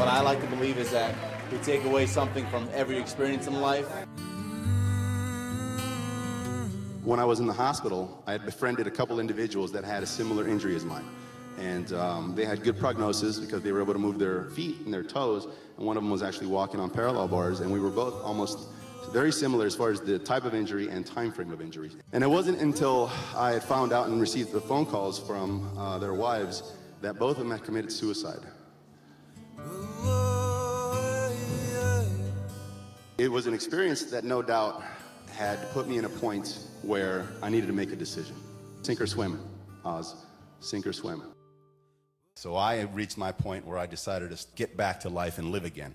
what I like to believe is that we take away something from every experience in life. When I was in the hospital, I had befriended a couple individuals that had a similar injury as mine. And they had good prognosis because they were able to move their feet and their toes, and one of them was actually walking on parallel bars, and we were both almost very similar as far as the type of injury and time frame of injury. And it wasn't until I had found out and received the phone calls from their wives that both of them had committed suicide. It was an experience that no doubt had put me in a point where I needed to make a decision. Sink or swim, Oz. Sink or swim. So I reached my point where I decided to get back to life and live again.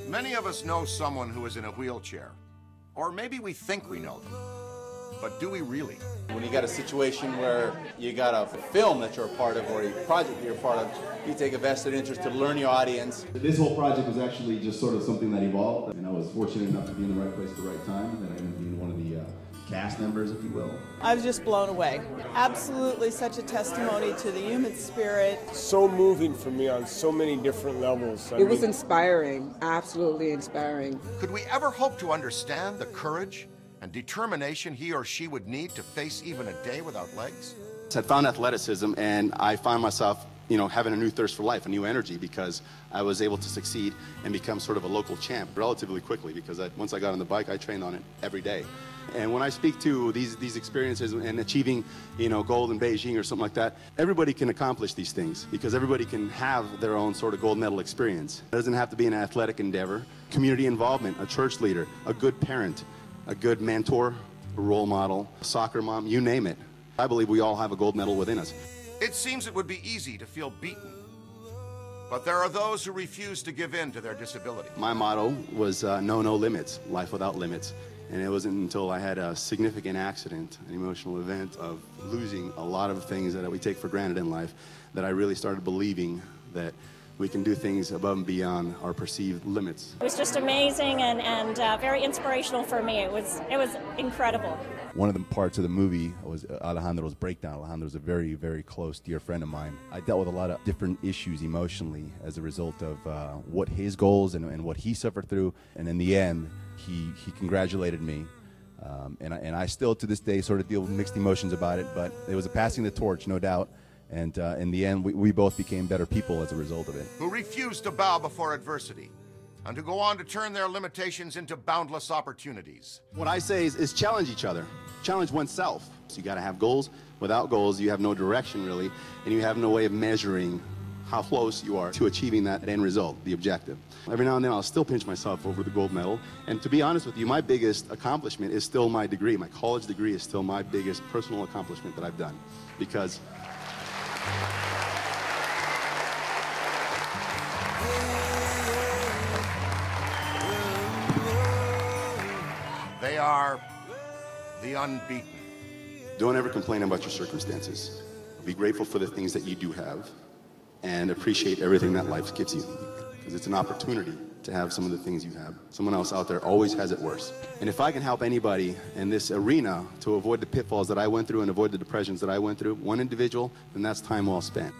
Many of us know someone who is in a wheelchair, or maybe we think we know them, but do we really? When you got a situation where you got a film that you're a part of or a project you're a part of, you take a vested interest to learn your audience. This whole project was actually just sort of something that evolved, and I was fortunate enough to be in the right place at the right time, that I ended up being one of the cast members, if you will. I was just blown away. Absolutely such a testimony to the human spirit. So moving for me on so many different levels. It was inspiring, absolutely inspiring. Could we ever hope to understand the courage and determination he or she would need to face even a day without legs? I found athleticism, and I found myself, having a new thirst for life, a new energy, because I was able to succeed and become sort of a local champ relatively quickly, because once I got on the bike, I trained on it every day. And when I speak to these experiences and achieving, gold in Beijing or something like that, everybody can accomplish these things because everybody can have their own sort of gold medal experience. It doesn't have to be an athletic endeavor. Community involvement, a church leader, a good parent, a good mentor, a role model, a soccer mom, you name it. I believe we all have a gold medal within us. It seems it would be easy to feel beaten, but there are those who refuse to give in to their disability. My motto was no limits, life without limits. And it wasn't until I had a significant accident, an emotional event of losing a lot of things that we take for granted in life, that I really started believing that we can do things above and beyond our perceived limits. It was just amazing and very inspirational for me. It was incredible. One of the parts of the movie was Alejandro's breakdown. Alejandro's a very, very close, dear friend of mine. I dealt with a lot of different issues emotionally as a result of what his goals and what he suffered through. And in the end, he congratulated me. And I still, to this day, sort of deal with mixed emotions about it. But it was a passing the torch, no doubt. And in the end, we both became better people as a result of it. Who refused to bow before adversity and to go on to turn their limitations into boundless opportunities. What I say is challenge each other, challenge oneself. So you got to have goals. Without goals, you have no direction really, and you have no way of measuring how close you are to achieving that end result, the objective. Every now and then I'll still pinch myself over the gold medal, and to be honest with you, my biggest accomplishment is still my degree. My college degree is still my biggest personal accomplishment that I've done, because they are the unbeaten. Don't ever complain about your circumstances. Be grateful for the things that you do have, and appreciate everything that life gives you, because it's an opportunity to have some of the things you have. Someone else out there always has it worse. And if I can help anybody in this arena to avoid the pitfalls that I went through and avoid the depressions that I went through, one individual, then that's time well spent.